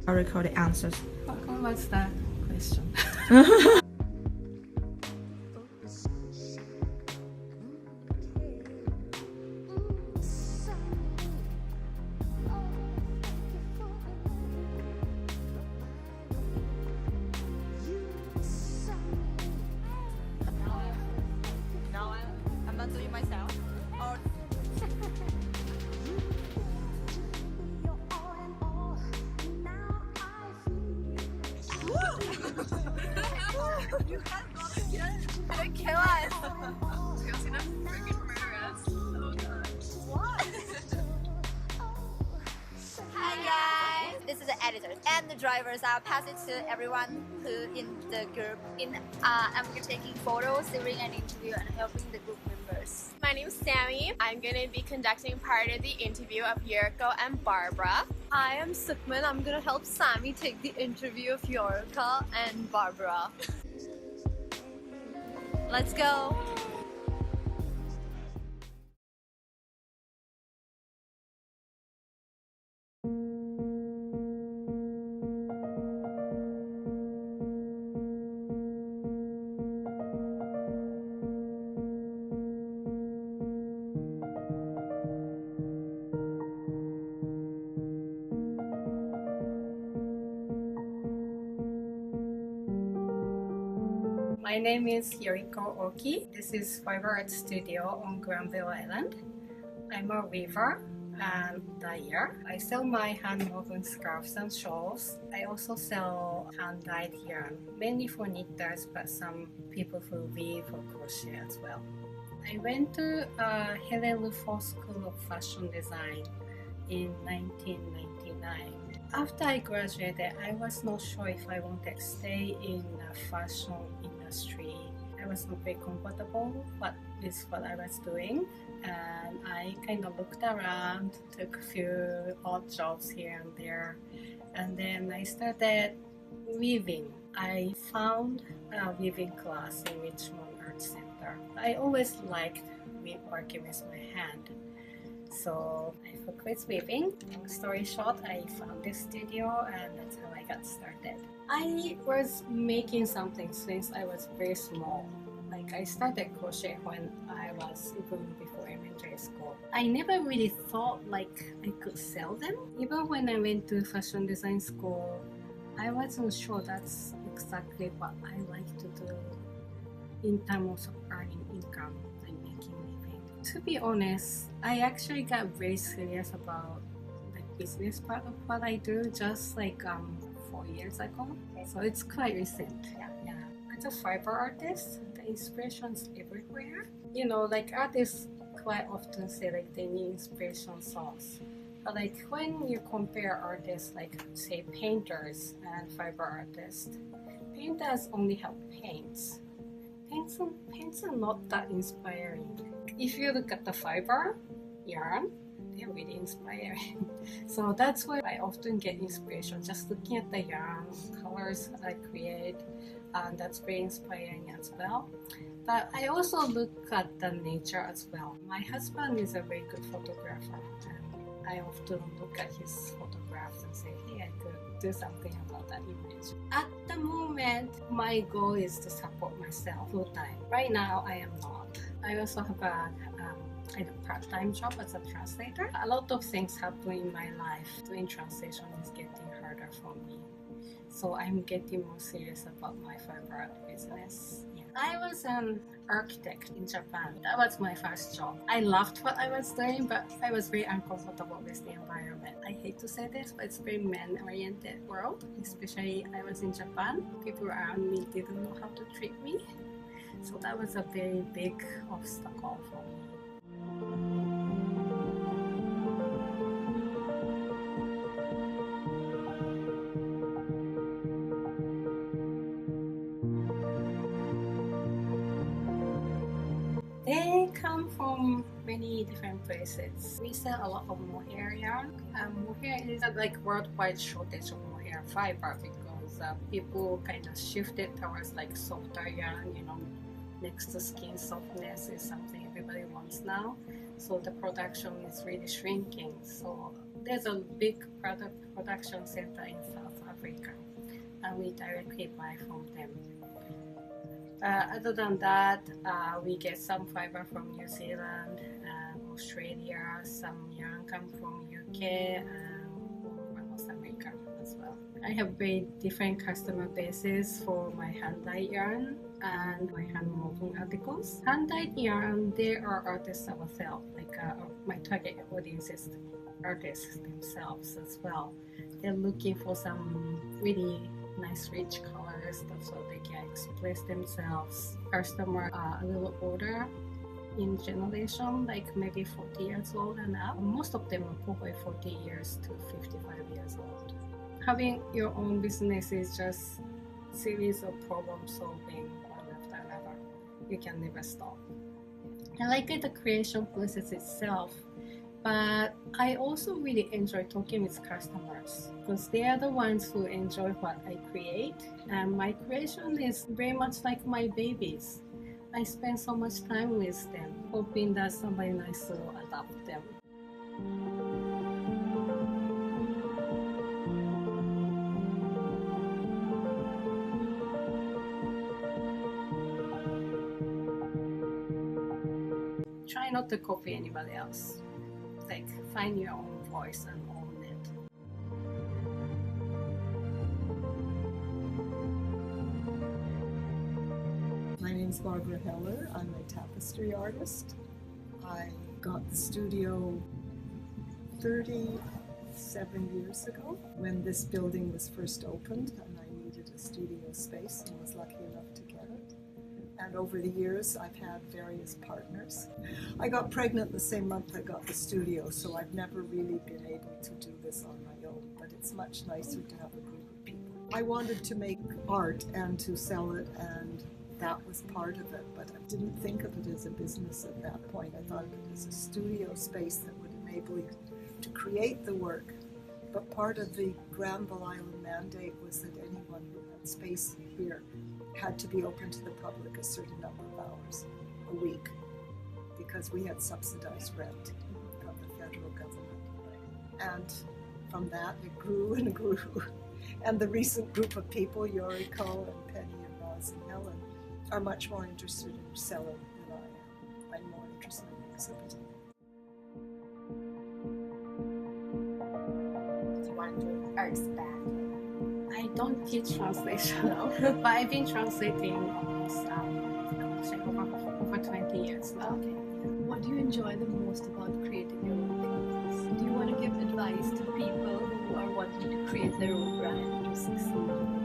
I record the answers. What's the question? I'm not doing myself. Or kill us. Hi guys, this is the editors and the drivers. I'll pass it to everyone who in the group. I'm taking photos during an interview and helping the group members. My name's Sammy. I'm going to be conducting part of the interview of Yuriko and Barbara. I am Sukman. I'm going to help Sammy take the interview of Yuriko and Barbara. Let's go! My name is Yuriko Oki. This is Fibre Art Studio on Granville Island. I'm a weaver and dyer. I sell my hand-woven scarves and shawls. I also sell hand-dyed yarn, mainly for knitters, but some people who weave or crochet as well. I went to Helen Lufo School of Fashion Design in 1999. After I graduated, I was not sure if I wanted to stay in the fashion industry. I was not very comfortable with what I was doing, and I kind of looked around, took a few odd jobs here and there, and then I started weaving. I found a weaving class in Richmond Art Center. I always liked working with my hand. So I focused with weaving. Long story short, I found this studio and that's how I got started. I was making something since I was very small. Like I started crochet when I was even before elementary school. I never really thought like I could sell them. Even when I went to fashion design school, I wasn't sure that's exactly what I like to do in terms of earning income. To be honest, I actually got very serious about the business part of what I do just like 4 years ago. So it's quite recent. Yeah. As a fiber artist, the inspiration's everywhere. You know, like artists quite often say like they need inspiration songs. But like when you compare artists like say painters and fiber artists, painters only have paints. Paints are not that inspiring. If you look at the fiber yarn, they're really inspiring. So that's why I often get inspiration just looking at the yarn, colors I create, and that's very inspiring as well. But I also look at the nature as well. My husband is a very good photographer, and I often look at his photographs and say, hey, I could do something about that image. At the moment, my goal is to support myself full time. Right now, I am not. I also have a part-time job as a translator. A lot of things happen in my life. Doing translation is getting harder for me. So I'm getting more serious about my fiber art business. Yeah. I was an architect in Japan. That was my first job. I loved what I was doing, but I was very uncomfortable with the environment. I hate to say this, but it's a very man-oriented world. Especially I was in Japan. People around me didn't know how to treat me. So that was a very big obstacle for me. They come from many different places. We sell a lot of mohair yarn. Mohair is like worldwide shortage of mohair fiber because people kind of shifted towards like softer yarn, you know, next to skin softness is something everybody wants now. So the production is really shrinking. So there's a big production center in South Africa, and we directly buy from them. Other than that, we get some fiber from New Zealand, Australia, some yarn come from UK, and North America as well. I have very different customer bases for my hand-dyed yarn and my hand-woven articles. Hand-dyed yarn, there are artists ourselves, like my target audience is artists themselves as well. They're looking for some really nice rich colors so they can express themselves. Customers are a little older in generation, like maybe 40 years old and up. Most of them are probably 40 years to 55 years old. Having your own business is just series of problem solving one after another. You can never stop. I like the creation process itself, but I also really enjoy talking with customers because they are the ones who enjoy what I create, and my creation is very much like my babies. I spend so much time with them, hoping that somebody nice will adopt them. Try not to copy anybody else. Like, find your own voice and own it. My name's Barbara Heller. I'm a tapestry artist. I got the studio 37 years ago when this building was first opened, and I needed a studio space and was lucky enough to get it. And over the years, I've had various partners. I got pregnant the same month I got the studio, so I've never really been able to do this on my own, but it's much nicer to have a group of people. I wanted to make art and to sell it, and that was part of it, but I didn't think of it as a business at that point. I thought of it as a studio space that would enable you to create the work. But part of the Granville Island mandate was that anyone who had space here had to be open to the public a certain number of hours a week because we had subsidized rent from the federal government. And from that, it grew and grew. And the recent group of people, Yoriko and Penny and Roz and Helen, are much more interested in selling than I am. I'm more interested in exhibiting. Do you want to expand? I don't teach translation, but I've been translating almost over 20 years now. Okay. What do you enjoy the most about creating your own clothes? Do you want to give advice to people who are wanting to create their own brand to succeed?